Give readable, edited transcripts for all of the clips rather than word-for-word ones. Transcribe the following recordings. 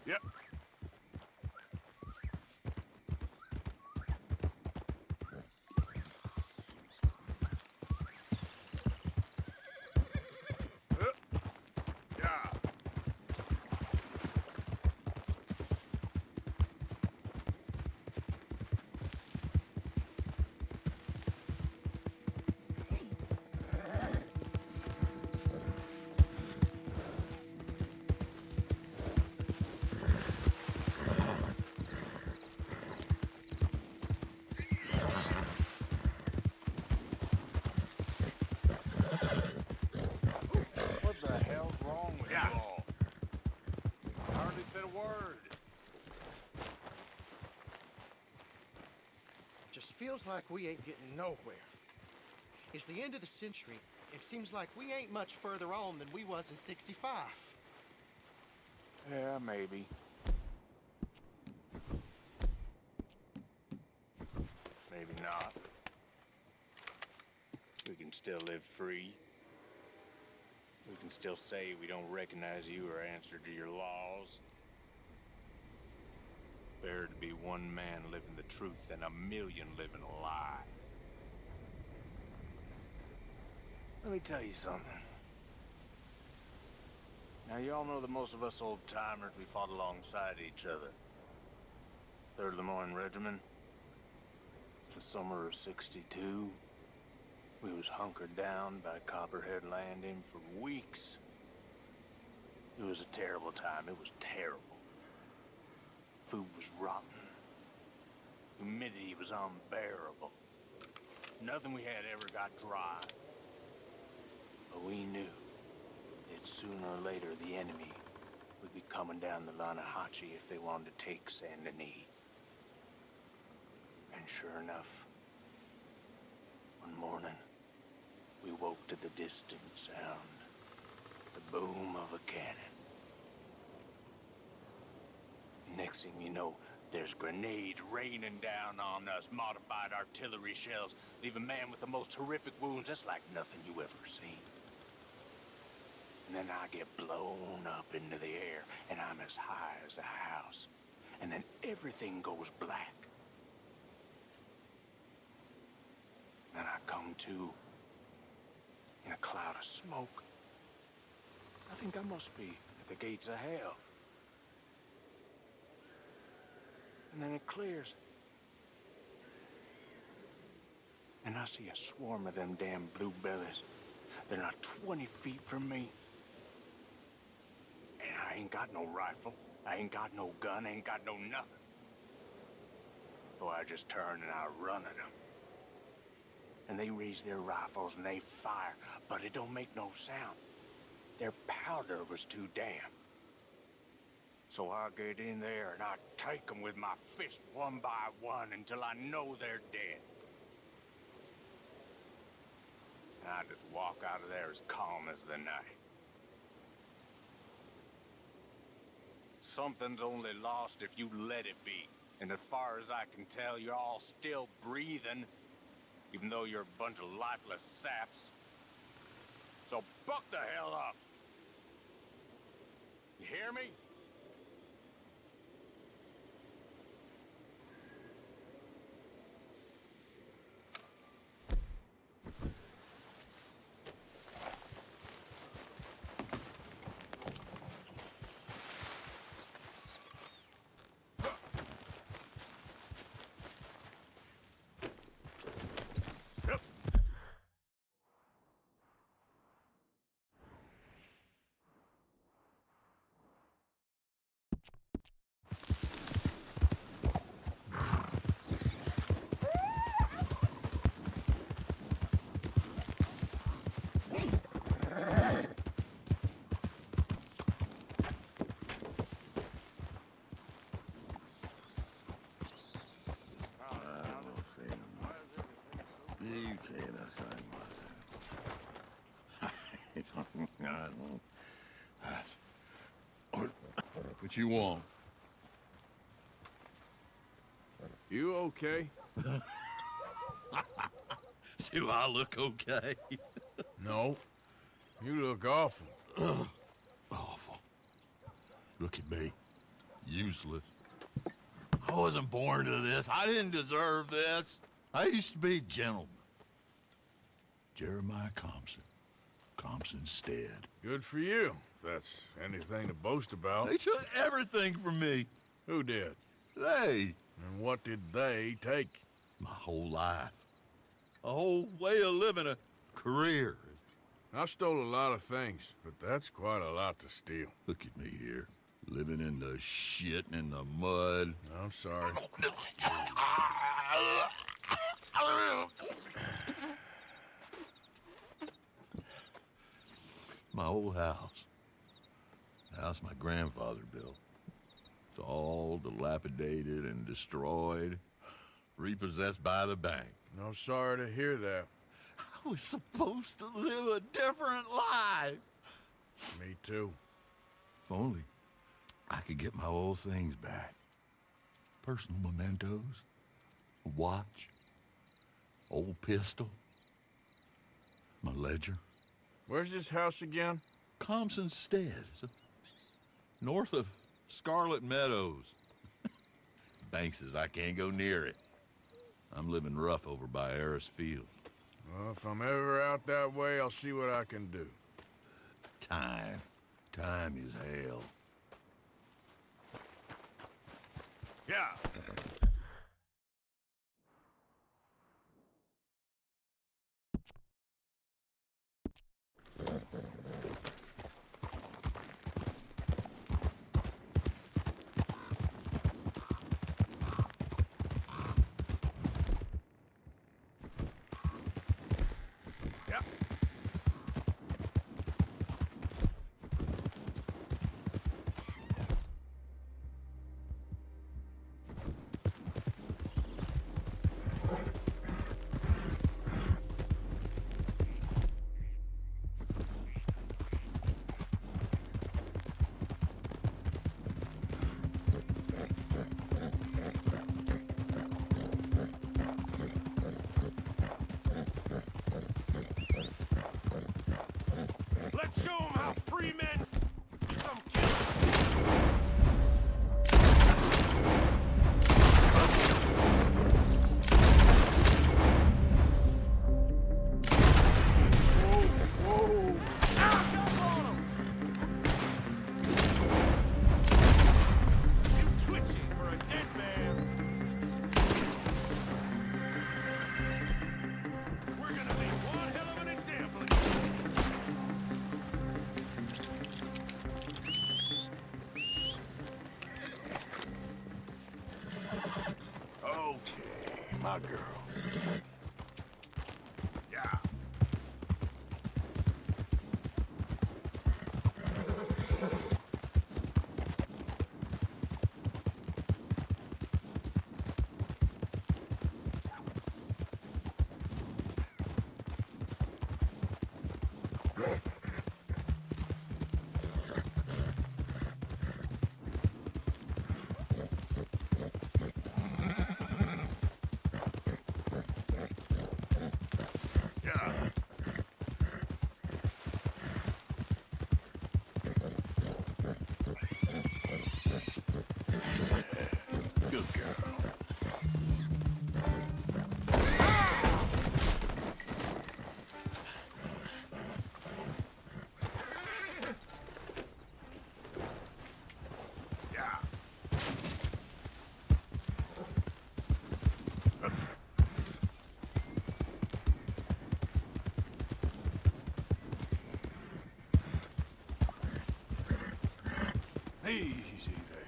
Yep. Yeah. What the hell's wrong with Yeah. you all? Hardly said a word. Just feels like we ain't getting nowhere. It's the end of the century. It seems like we ain't much further on than we was in '65. Yeah, maybe. Maybe not. We can still live free. We can still say we don't recognize you or answer to your laws. Better to be one man living the truth than a million living a lie. Let me tell you something. Now, you all know that most of us old-timers, we fought alongside each other. 3rd Lemoyne Regiment. The summer of '62. We was hunkered down by Copperhead Landing for weeks. It was a terrible time. It was terrible. Food was rotten. Humidity was unbearable. Nothing we had ever got dry. But we knew that sooner or later the enemy would be coming down the Lanahachi if they wanted to take Saint Denis. And sure enough, one morning, we woke to the distant sound, the boom of a cannon. Next thing you know, there's grenades raining down on us, modified artillery shells, leave a man with the most horrific wounds. That's like nothing you ever seen. And then I get blown up into the air, and I'm as high as a house. And then everything goes black. Then I come to in a cloud of smoke. I think I must be at the gates of hell. And then it clears. And I see a swarm of them damn blue bellies. They're not 20 feet from me. And I ain't got no rifle. I ain't got no gun. I ain't got no nothing. So I just turn and I run at them. And they raise their rifles and they fire, but it don't make no sound. Their powder was too damp. So I get in there and I take them with my fist one by one until I know they're dead. And I just walk out of there as calm as the night. Something's only lost if you let it be. And as far as I can tell, you're all still breathing, even though you're a bunch of lifeless saps. So buck the hell up. You hear me? What you want? You okay? Do I look okay? No. You look awful. Awful. Look at me. Useless. I wasn't born to this. I didn't deserve this. I used to be a gentleman. Jeremiah Compson Stead. Good for you, if that's anything to boast about. They took everything from me. Who did? They. And what did they take? My whole life. A whole way of living, a career. I stole a lot of things, but that's quite a lot to steal. Look at me here, living in the shit and in the mud. I'm sorry. My old house. The house my grandfather built. It's all dilapidated and destroyed. Repossessed by the bank. I'm sorry to hear that. I was supposed to live a different life. Me too. If only I could get my old things back. Personal mementos, a watch, old pistol, my ledger. Where's this house again? Compson Stead, north of Scarlet Meadows. Bank says I can't go near it. I'm living rough over by Harris Field. Well, if I'm ever out that way, I'll see what I can do. Time. Time is hell. Yeah. Let's show 'em how free men do some killing. Now jump on 'em. You twitching for a dead man. We're gonna make one hell of an example of you. Okay, my girl. Yeah. Good girl. Yeah. Easy there.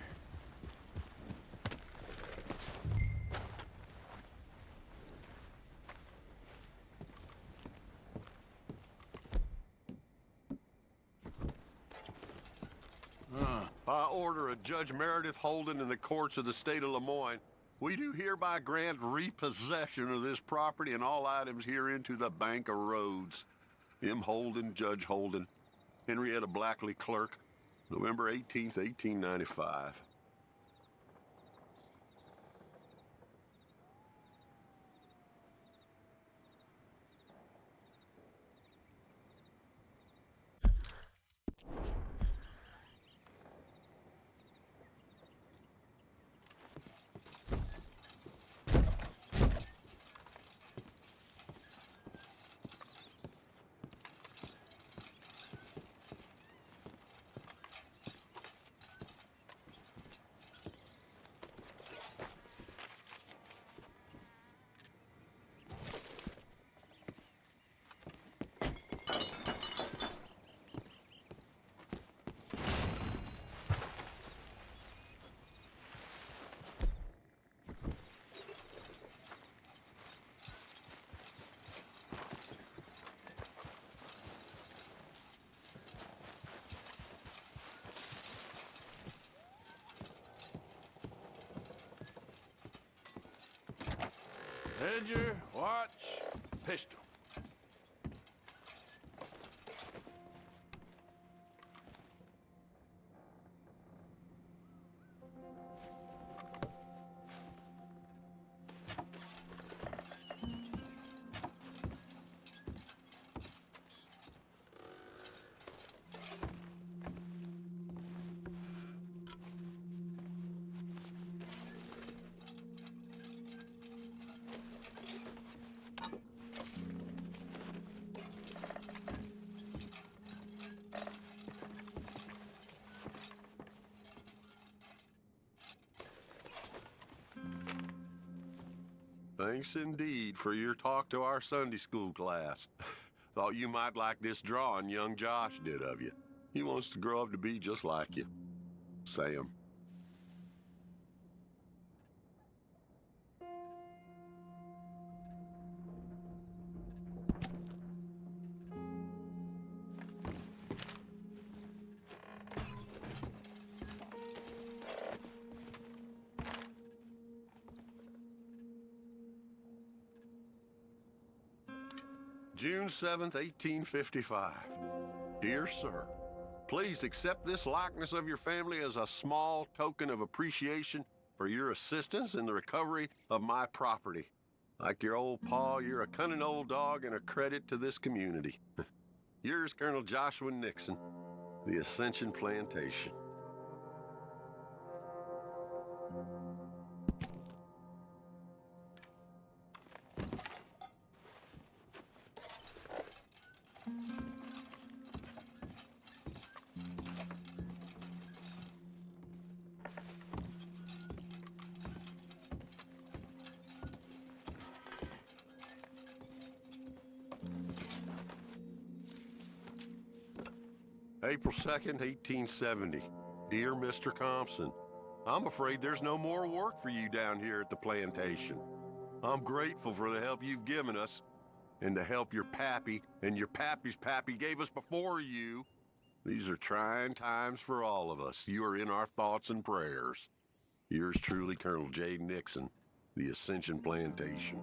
By order of Judge Meredith Holden in the courts of the state of Lemoyne, we do hereby grant repossession of this property and all items herein to the Bank of Rhodes. M. Holden, Judge Holden. Henrietta Blackley, clerk. November 18th, 1895. Ledger, watch, pistol. Thanks indeed for your talk to our Sunday school class. Thought you might like this drawing young Josh did of you. He wants to grow up to be just like you. Sam. June 7th, 1855. Dear Sir, please accept this likeness of your family as a small token of appreciation for your assistance in the recovery of my property. Like your old pa, you're a cunning old dog and a credit to this community. Yours, Colonel Joshua Nixon, the Ascension Plantation. April 2nd, 1870. Dear Mr. Compson, I'm afraid there's no more work for you down here at the plantation. I'm grateful for the help you've given us and the help your pappy and your pappy's pappy gave us before you. These are trying times for all of us. You are in our thoughts and prayers. Yours truly, Colonel J. Nixon, the Ascension Plantation.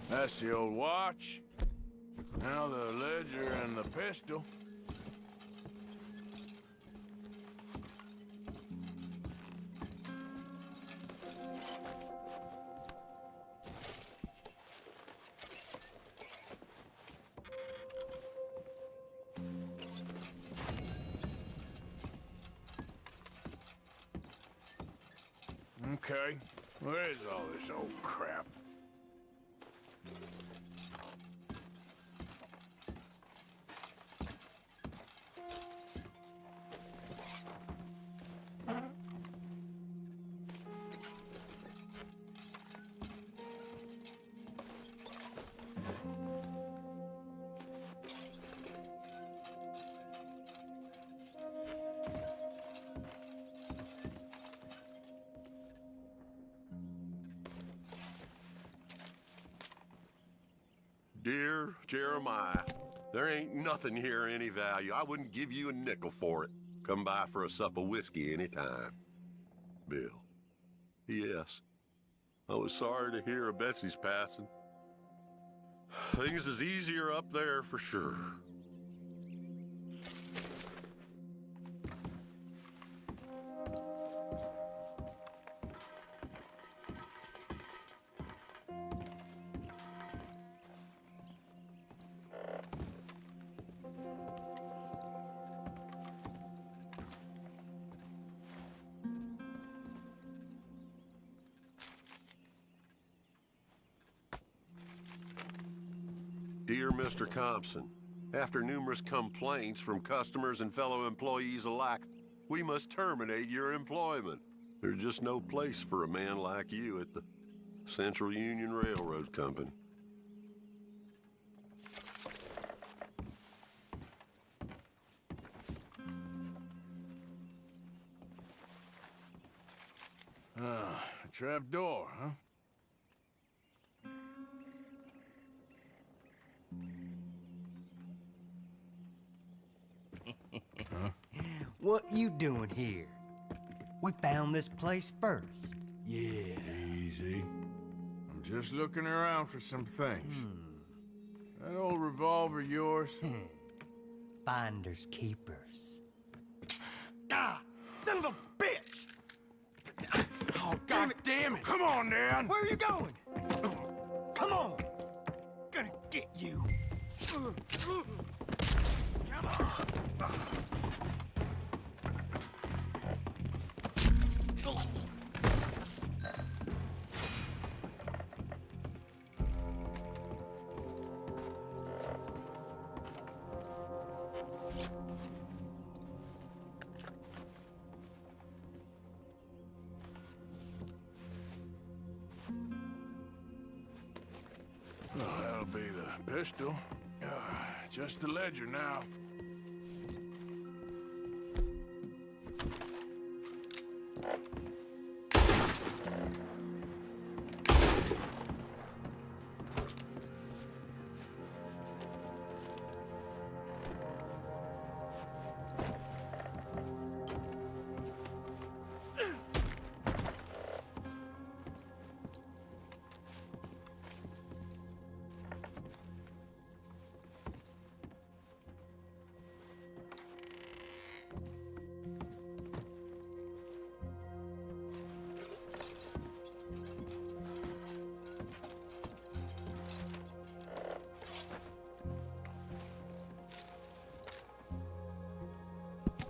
That's the old watch. Now the ledger and the pistol. Okay, where is all this old crap? Dear Jeremiah, there ain't nothing here of any value. I wouldn't give you a nickel for it. Come by for a sup of whiskey anytime. Bill. P.S. I was sorry to hear of Betsy's passing. Things is easier up there for sure. Dear Mr. Compson, after numerous complaints from customers and fellow employees alike, we must terminate your employment. There's just no place for a man like you at the Central Union Railroad Company. A trap door, huh? What you doing here? We found this place first. Yeah. Easy. I'm just looking around for some things. That old revolver yours? Finders keepers. Ah! Son of a bitch! Oh, God damn it! Come on, Dan! Where are you going? Come on! Gonna get you. Come on! Well, that'll be the pistol. Just the ledger now.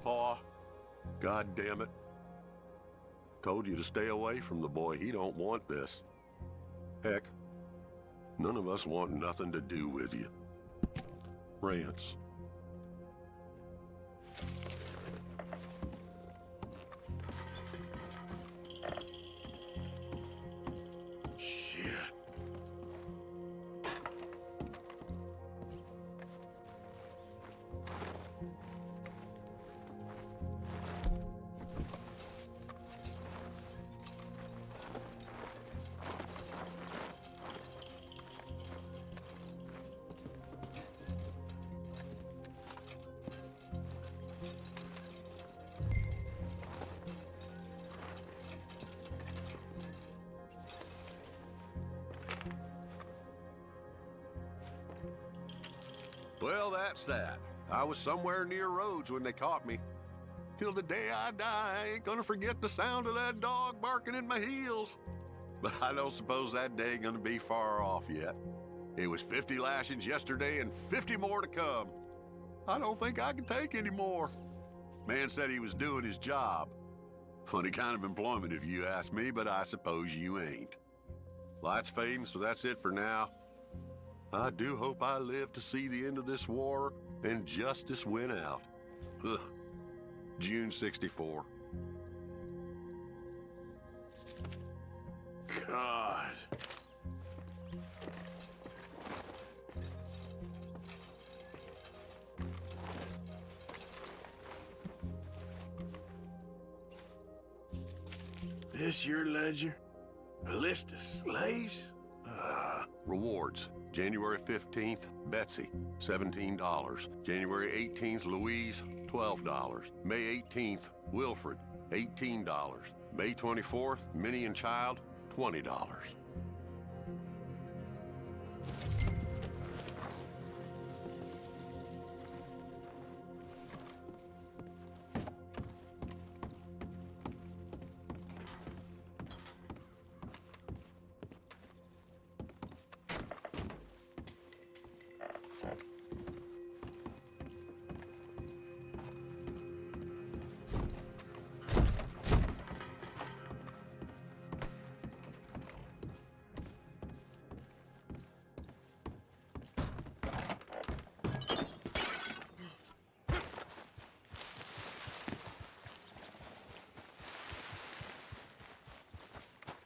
Pa, God damn it. Told you to stay away from the boy. He don't want this. Heck, none of us want nothing to do with you. Rance. Shit. Well, that's that. I was somewhere near Rhodes when they caught me. Till the day I die, I ain't gonna forget the sound of that dog barking in my heels. But I don't suppose that day gonna be far off yet. It was 50 lashings yesterday and 50 more to come. I don't think I can take any more. Man said he was doing his job. Funny kind of employment if you ask me, but I suppose you ain't. Light's fading, so that's it for now. I do hope I live to see the end of this war and justice win out. Ugh. June 64. God. This your ledger? A list of slaves? Rewards. January 15th, Betsy, $17. January 18th, Louise, $12. May 18th, Wilfred, $18. May 24th, Minnie and Child, $20.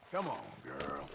Come on, girl.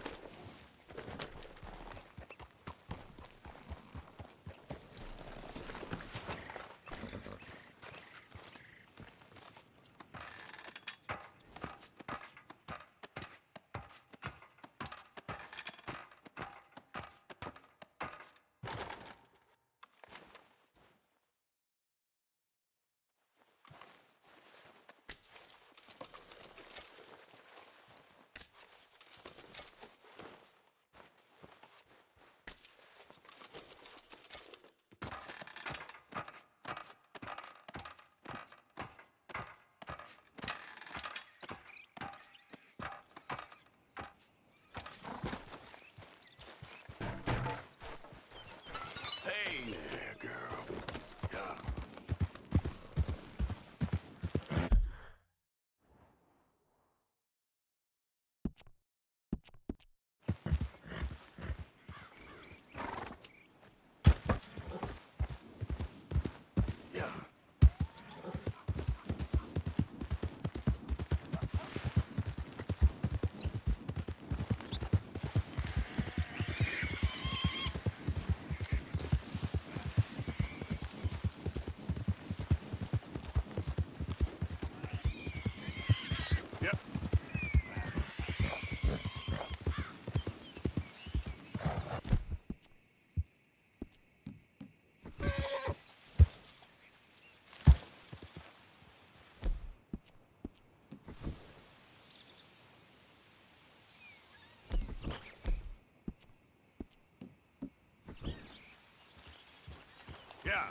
Yeah.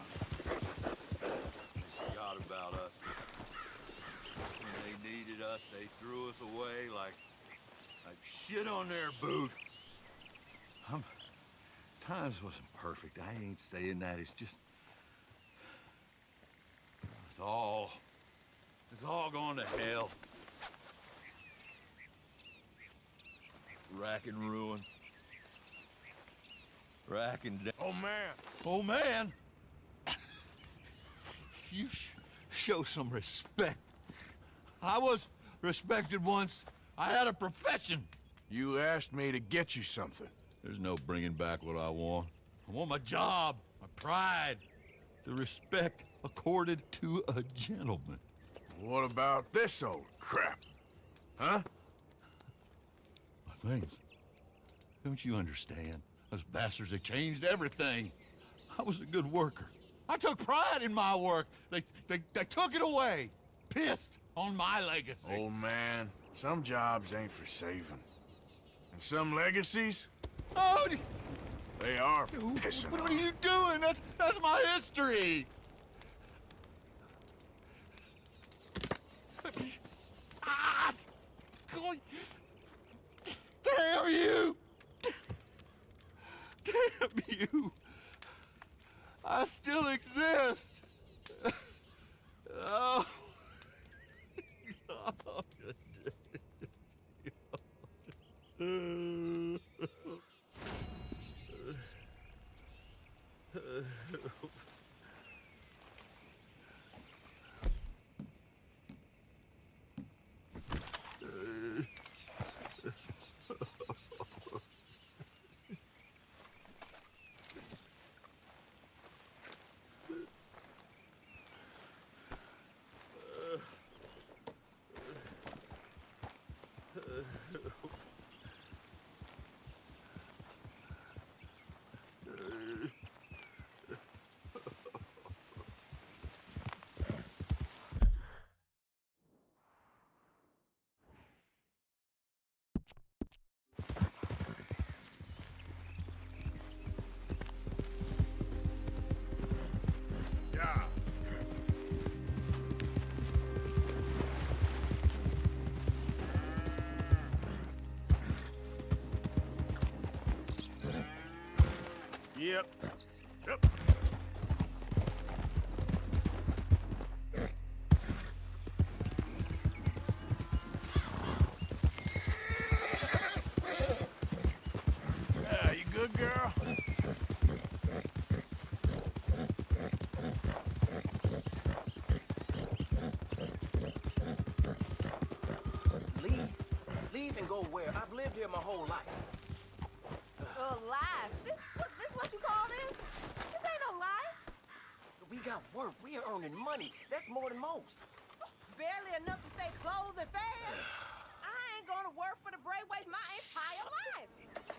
Forgot about us. When they needed us, they threw us away like shit on their boot. Times wasn't perfect. I ain't saying that. It's just... It's all going to hell. Rack and ruin. Rack and... Oh, man. Oh, man! You show some respect. I was respected once. I had a profession. You asked me to get you something. There's no bringing back what I want. I want my job, my pride, the respect accorded to a gentleman. What about this old crap? Huh? My things. Don't you understand? Those bastards, they changed everything. I was a good worker. I took pride in my work. They took it away. Pissed on my legacy. Old man, some jobs ain't for saving. And some legacies, Oh, they are for pissing what on. are you doing? That's my history. Ah! God. Damn you! Damn you! I still exist. Oh. Yeah. Yep. Yep. Yeah, you good, girl? Leave and go where? I've lived here my whole life. Life? This what you call this? This ain't no life. We got work. We are earning money. That's more than most. Barely enough to stay clothed and fed. I ain't gonna work for the Braithwaites my entire life.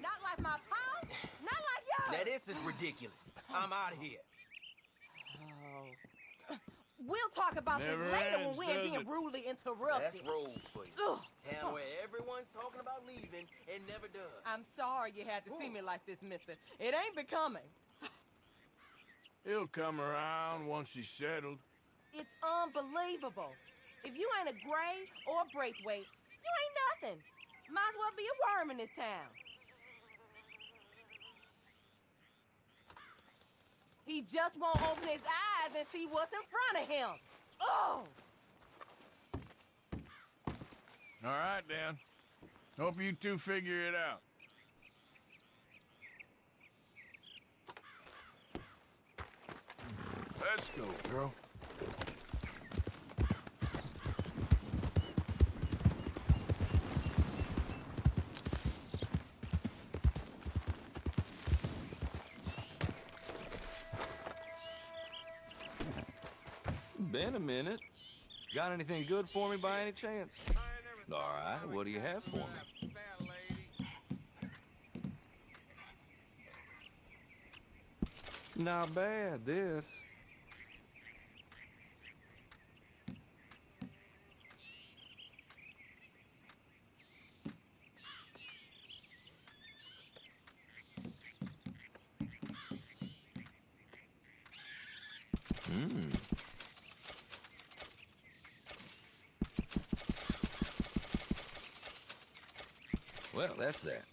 Not like my pals, not like yours. Now this is ridiculous. I'm out of here. We'll talk about Never this later ends, when we ain't does being it? rudely interrupted. That's roads for you. Ugh. Town where everyone's talking about leaving and never does. I'm sorry you had to see me like this, mister. It ain't becoming. He'll come around once he's settled. It's unbelievable. If you ain't a Gray or a Braithwaite, you ain't nothing. Might as well be a worm in this town. He just won't open his eyes and see what's in front of him. Oh! All right, Dan. Hope you two figure it out. Let's go, girl. Been a minute. Got anything good for me by any chance? All right, what do you have for me? Not bad, this. Well, that's that.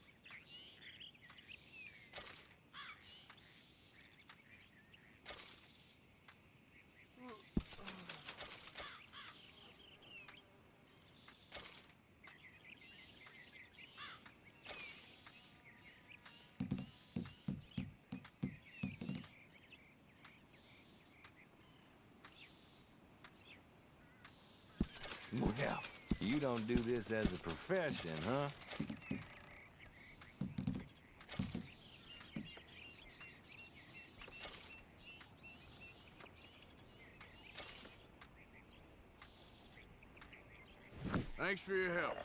Well, you don't do this as a profession, huh? Thanks for your help.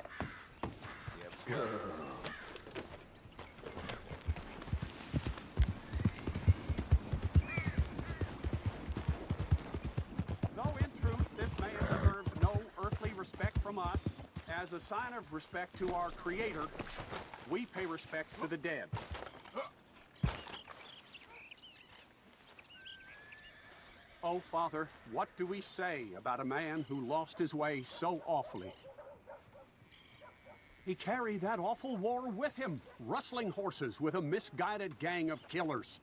Though in truth, this man deserves no earthly respect from us, as a sign of respect to our Creator, we pay respect to the dead. Oh, Father, what do we say about a man who lost his way so awfully? He carried that awful war with him, rustling horses with a misguided gang of killers.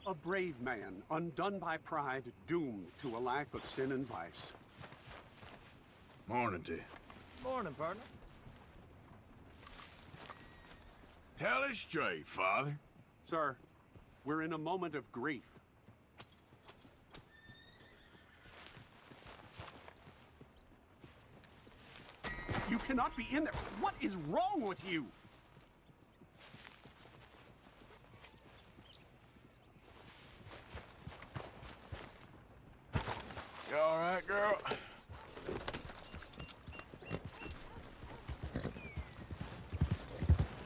A brave man, undone by pride, doomed to a life of sin and vice. Morning to you. Morning, partner. Tell it straight, Father. Sir, we're in a moment of grief. You cannot be in there. What is wrong with you? You all right, girl?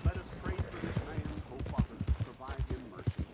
Let us pray for this man, O Father. Provide him mercy.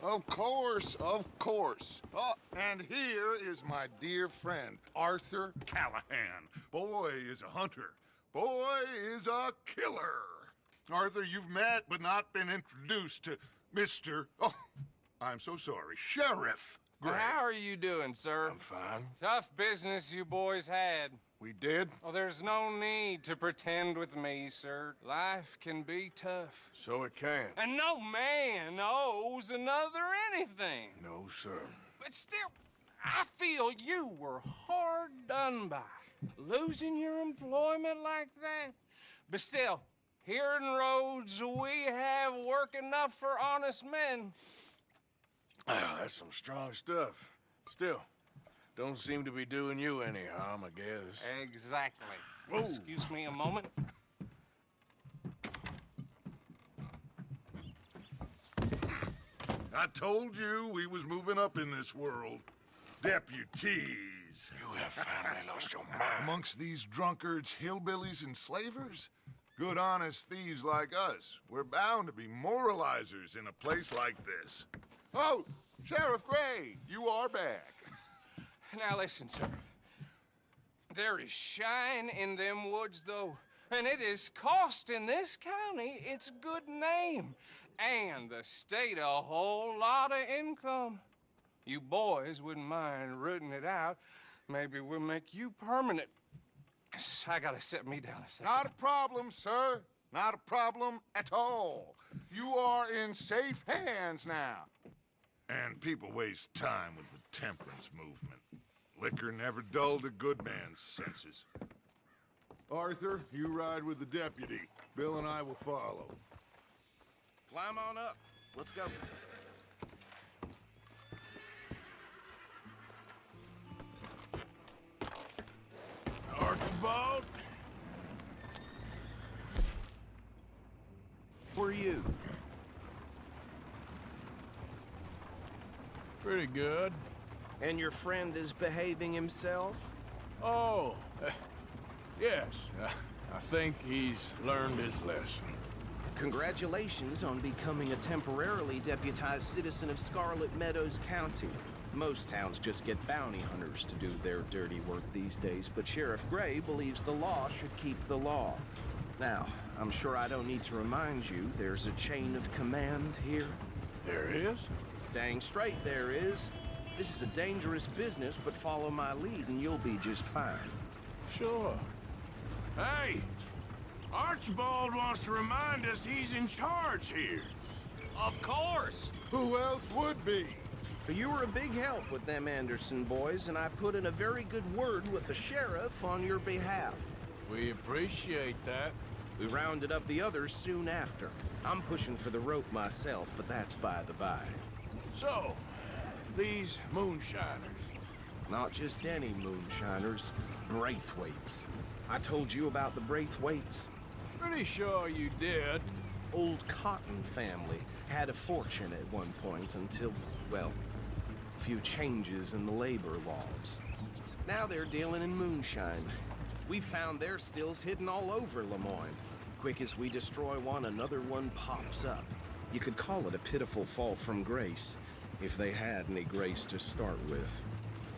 Of course, of course. Oh, and here is my dear friend, Arthur Callahan. Boy is a hunter. Boy is a killer. Arthur, you've met but not been introduced to Mr. Oh, I'm so sorry, Sheriff Gray. How are you doing, sir? I'm fine. Tough business you boys had. We did? Oh, there's no need to pretend with me, sir. Life can be tough. So it can. And no man owes another anything. No, sir. But still, I feel you were hard done by. Losing your employment like that. But still, here in Rhodes, we have work enough for honest men. Ah, that's some strong stuff. Still, don't seem to be doing you any harm, I guess. Exactly. Whoa. Excuse me a moment. I told you we was moving up in this world. Deputies. You have finally lost your mind. Amongst these drunkards, hillbillies, and slavers? Good honest thieves like us. We're bound to be moralizers in a place like this. Oh, Sheriff Gray, you are back. Now listen, sir. There is shine in them woods, though, and it is costing this county its good name and the state a whole lot of income. You boys wouldn't mind rooting it out. Maybe we'll make you permanent. I gotta sit me down a second. Not a problem, sir. Not a problem at all. You are in safe hands now. And people waste time with the temperance movement. Liquor never dulled a good man's senses. Arthur, you ride with the deputy. Bill and I will follow. Climb on up. Let's go. Archibald? you? Pretty good. And your friend is behaving himself? Oh, yes. I think he's learned his lesson. Congratulations on becoming a temporarily deputized citizen of Scarlet Meadows County. Most towns just get bounty hunters to do their dirty work these days, but Sheriff Gray believes the law should keep the law. Now, I'm sure I don't need to remind you, there's a chain of command here. There is? Dang straight there is. This is a dangerous business, but follow my lead and you'll be just fine. Sure. Hey! Archibald wants to remind us he's in charge here. Of course! Who else would be? You were a big help with them Anderson boys, and I put in a very good word with the sheriff on your behalf. We appreciate that. We rounded up the others soon after. I'm pushing for the rope myself, but that's by the by. So, these moonshiners. Not just any moonshiners, Braithwaites. I told you about the Braithwaites. Pretty sure you did. Old Cotton family had a fortune at one point until, well, a few changes in the labor laws. Now they're dealing in moonshine. We found their stills hidden all over Lemoyne. Quick as we destroy one, another one pops up. You could call it a pitiful fall from grace, if they had any grace to start with.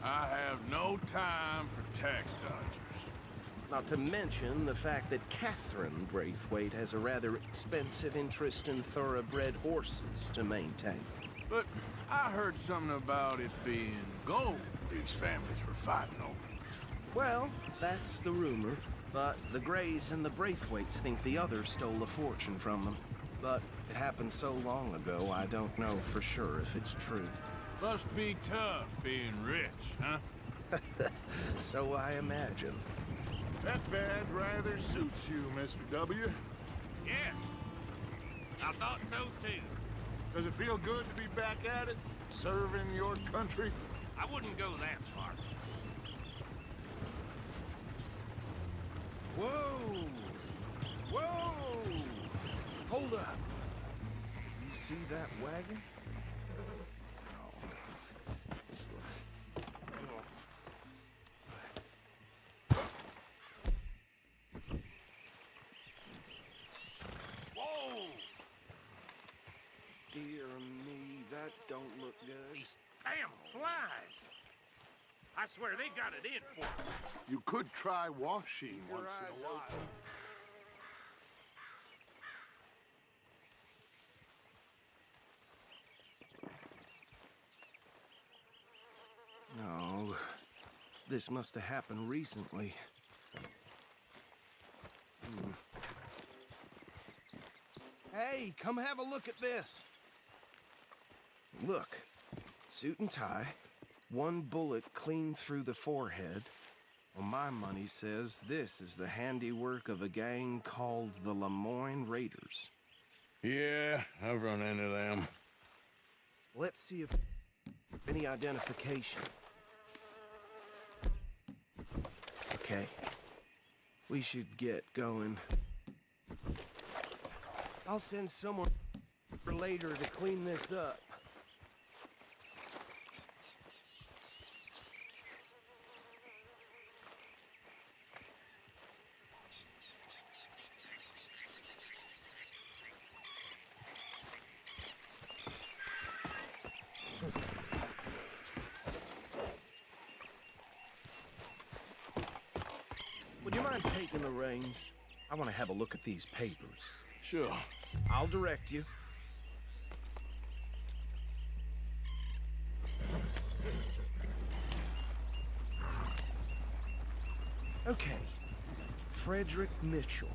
I have no time for tax dodgers. Not to mention the fact that Catherine Braithwaite has a rather expensive interest in thoroughbred horses to maintain. But I heard something about it being gold these families were fighting over. Well, that's the rumor. But the Grays and the Braithwaites think the others stole a fortune from them. But it happened so long ago, I don't know for sure if it's true. Must be tough being rich, huh? So I imagine. That badge rather suits you, Mr. W. Yes. I thought so too. Does it feel good to be back at it, serving your country? I wouldn't go that far. Whoa! Whoa! Hold up. You see that wagon? Whoa! Dear me, that don't look good. These damn flies! I swear they got it in for me. You could try washing once in a while. No, this must have happened recently. Hey, come have a look at this. Look, suit and tie, one bullet clean through the forehead. Well, my money says this is the handiwork of a gang called the Lemoyne Raiders. Yeah, I've run into them. Let's see if any identification. Okay. We should get going. I'll send someone later to clean this up. Would you mind taking the reins? I want to have a look at these papers. Sure. I'll direct you. Okay. Frederick Mitchell,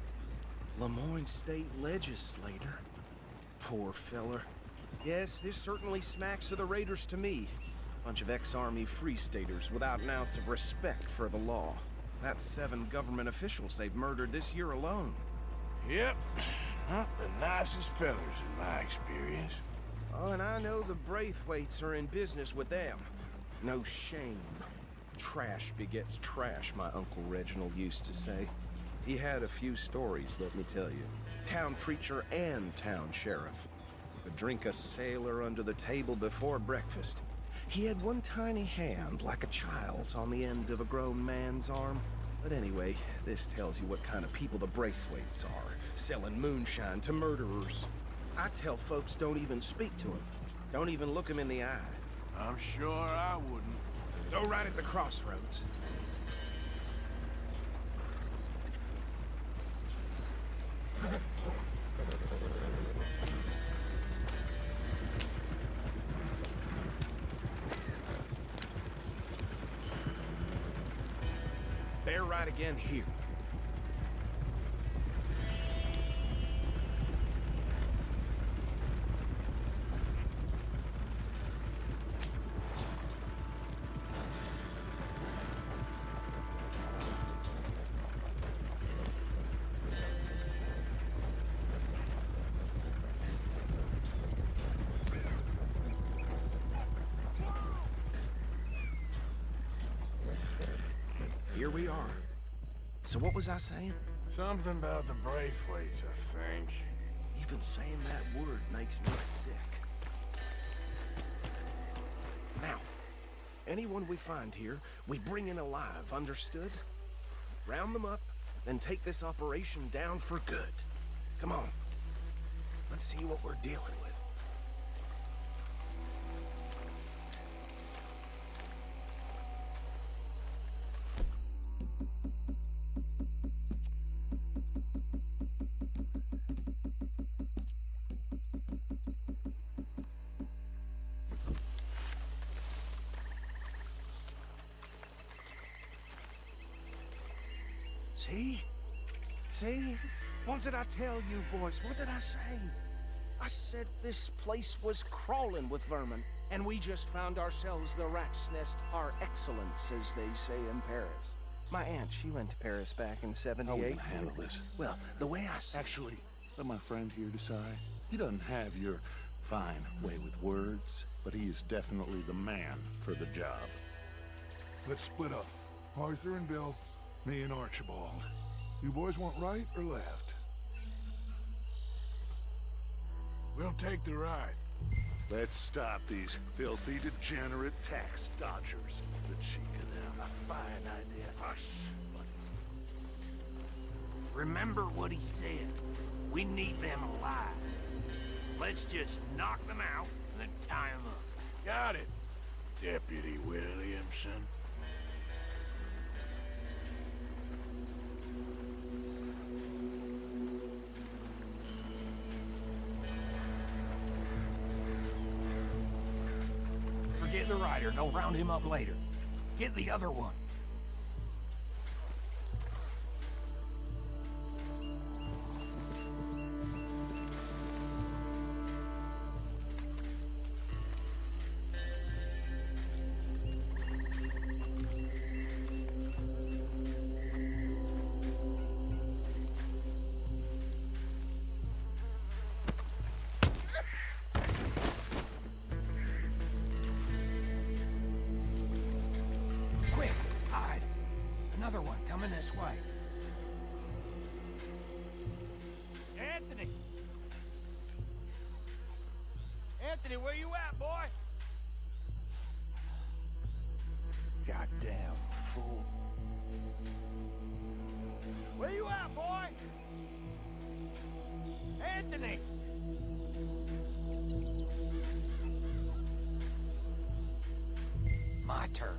Lemoyne State Legislator. Poor feller. Yes, this certainly smacks of the Raiders to me. Bunch of ex-Army Free Staters without an ounce of respect for the law. That's 7 government officials they've murdered this year alone. Yep. Not the nicest fellers in my experience. Oh, and I know the Braithwaites are in business with them. No shame. Trash begets trash, my Uncle Reginald used to say. He had a few stories, let me tell you. Town preacher and town sheriff. Could drink a sailor under the table before breakfast. He had one tiny hand, like a child's, on the end of a grown man's arm. But anyway, this tells you what kind of people the Braithwaites are, selling moonshine to murderers. I tell folks don't even speak to him. Don't even look him in the eye. I'm sure I wouldn't. Go right at the crossroads. Bear right again here. Here we are. So what was I saying? Something about the Braithwaites, I think. Even saying that word makes me sick. Now, anyone we find here, we bring in alive, understood? Round them up, then take this operation down for good. Come on. Let's see what we're dealing with. See? See? What did I tell you, boys? What did I say? I said this place was crawling with vermin, and we just found ourselves the rat's nest par excellence, as they say in Paris. My aunt, she went to Paris back in '78. How are we gonna handle this? Well, the way I see Actually, let my friend here decide. He doesn't have your fine way with words, but he is definitely the man for the job. Let's split up. Arthur and Bill, me and Archibald. You boys want right or left? We'll take the right. Let's stop these filthy, degenerate tax dodgers. The cheek of them. A fine idea. Hush. Remember what he said. We need them alive. Let's just knock them out and then tie them up. Got it, Deputy Williamson. Forget the rider. Don't round him up later. Get the other one. Quick, hide. Another one coming this way. Anthony! Anthony, where you at, boy? Goddamn fool. Where you at, boy? Anthony! My turn.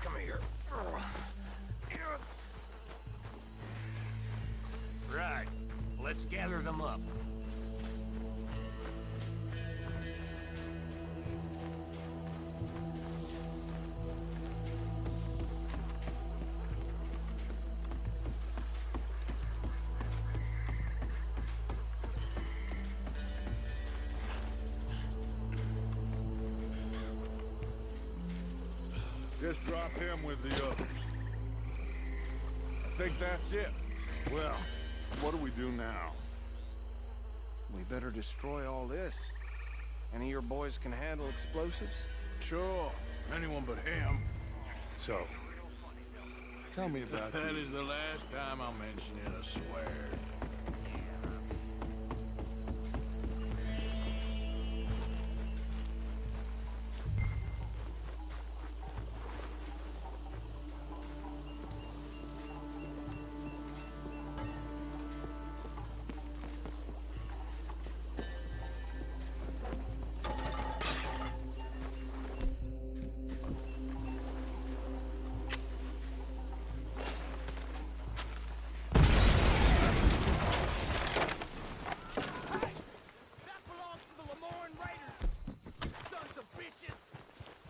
Come here. Right. Let's gather them up. just drop him with the others. I think that's it. Well, what do we do now? We better destroy all this. Any of your boys can handle explosives? Sure, anyone but him. So, tell me about That you. is the last time I'll mention it, I swear.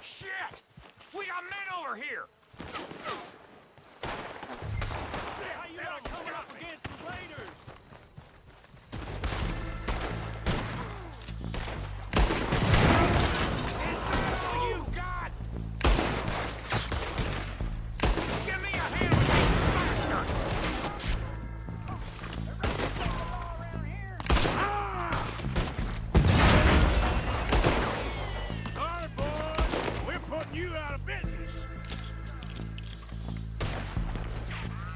Shit! We got men over here! How you not coming up against the raiders? Is that all you got? Give me a hand with these bastards! Sorry, boys. We're putting you out of business.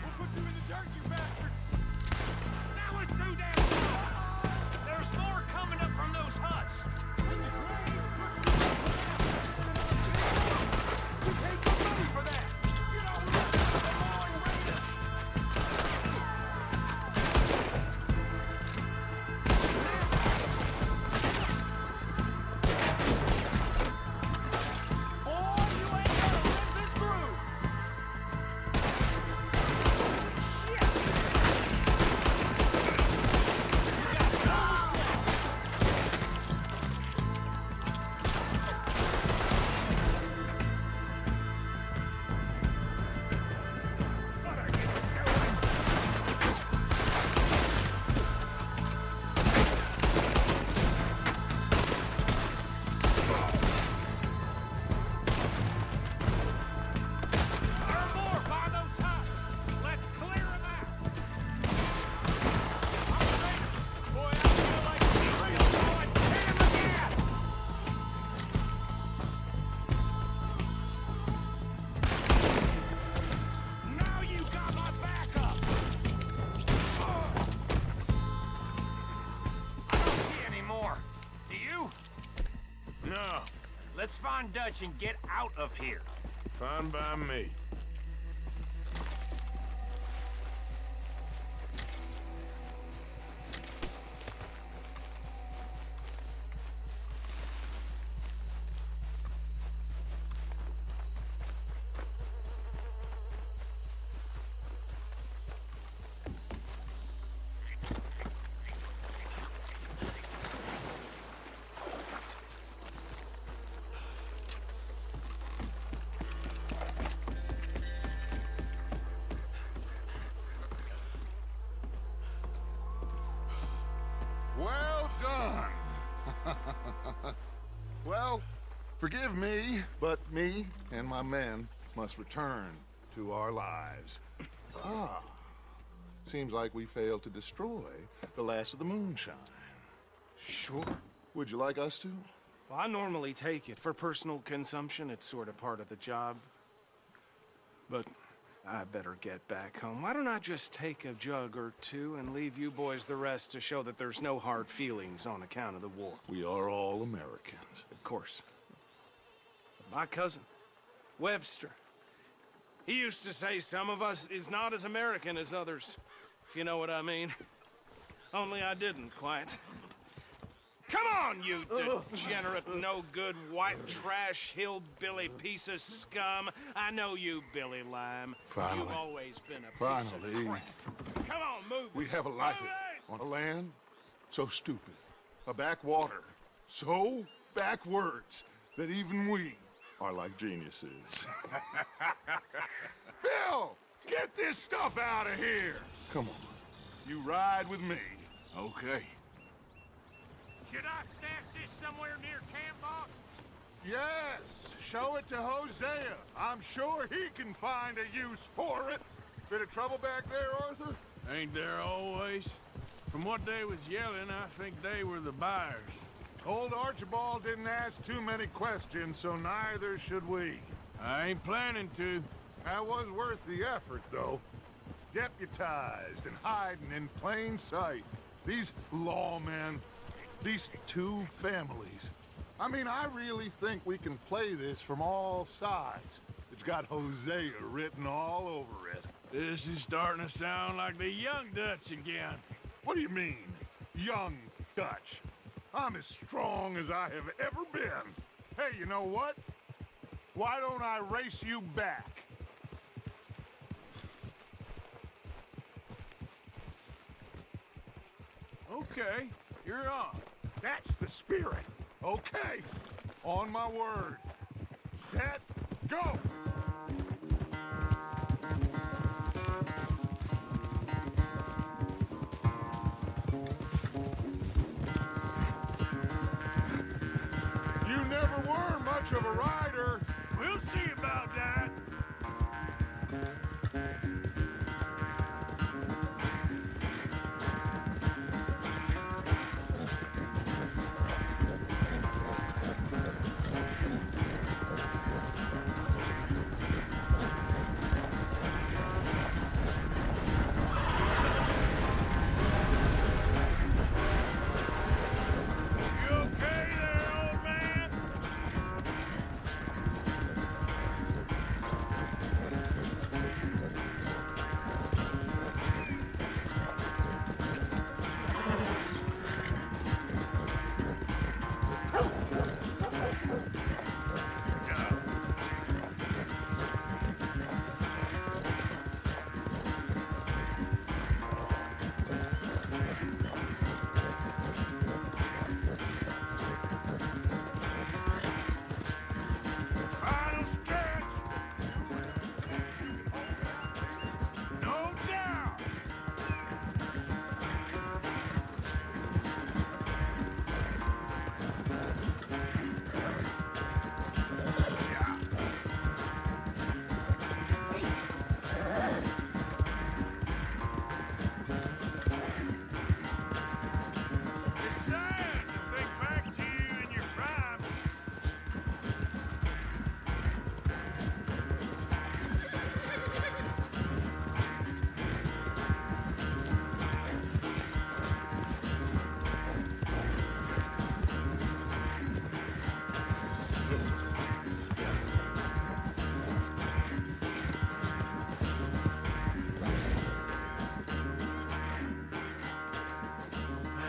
We'll put you in the dirt, you bastard! That was too damn slow! There's more coming up from those huts! We paid some money for that! You know, we got the Lemoyne Raiders! Boy, you ain't gonna live this through! There are more by those huts! Let's clear them out! Boy, I feel like he's still going! Hit him again! Now you got my backup! I don't see any more. Do you? No, Let's find Dutch and get out of here. fine by me. Well done. Well, forgive me, but me and my men must return to our lives. Ah, seems like we failed to destroy the last of the moonshine. Sure. Would you like us to? Well, I normally take it. For personal consumption, it's sort of part of the job. But I better get back home. Why don't I just take a jug or two and leave you boys the rest to show that there's no hard feelings on account of the war? We are all Americans. Of course. My cousin, Webster, he used to say some of us is not as American as others, if you know what I mean. Only I didn't quite. Come on, you degenerate, no-good, white trash, hillbilly piece of scum. I know you, Billy Lime. Finally. You've always been a piece Finally. of crap. Come on, move it. We have a life Move it! on a land so stupid, a backwater so backwards that even we are like geniuses. Bill, get this stuff out of here. Come on, You ride with me. Okay. Should I stash this somewhere near camp, boss? Yes, show it to Hosea. I'm sure he can find a use for it. Bit of trouble back there, Arthur? Ain't there always? From what they was yelling, I think they were the buyers. Old Archibald didn't ask too many questions, so neither should we. I ain't planning to. That was worth the effort, though. Deputized and hiding in plain sight. These lawmen, these two families. I mean, I really think we can play this from all sides. It's got Hosea written all over it. This is starting to sound like the Young Dutch again. What do you mean, young Dutch? I'm as strong as I have ever been. Hey, you know what? Why don't I race you back? Okay, you're on. That's the spirit. Okay, on my word. Set, go! You never were much of a rider. We'll see about that. You okay there, old man? Final stretch. No doubt. It's sad to think back to you in your prime.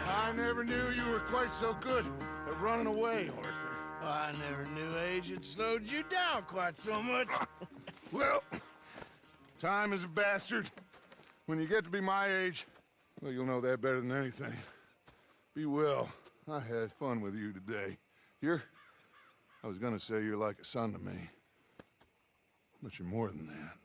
I never knew you were quite so good at running away, Arthur. I never knew age had slowed you down quite so much. Well, time is a bastard. When you get to be my age, well, you'll know that better than anything. Be well. I had fun with you today. I was gonna say you're like a son to me, but you're more than that.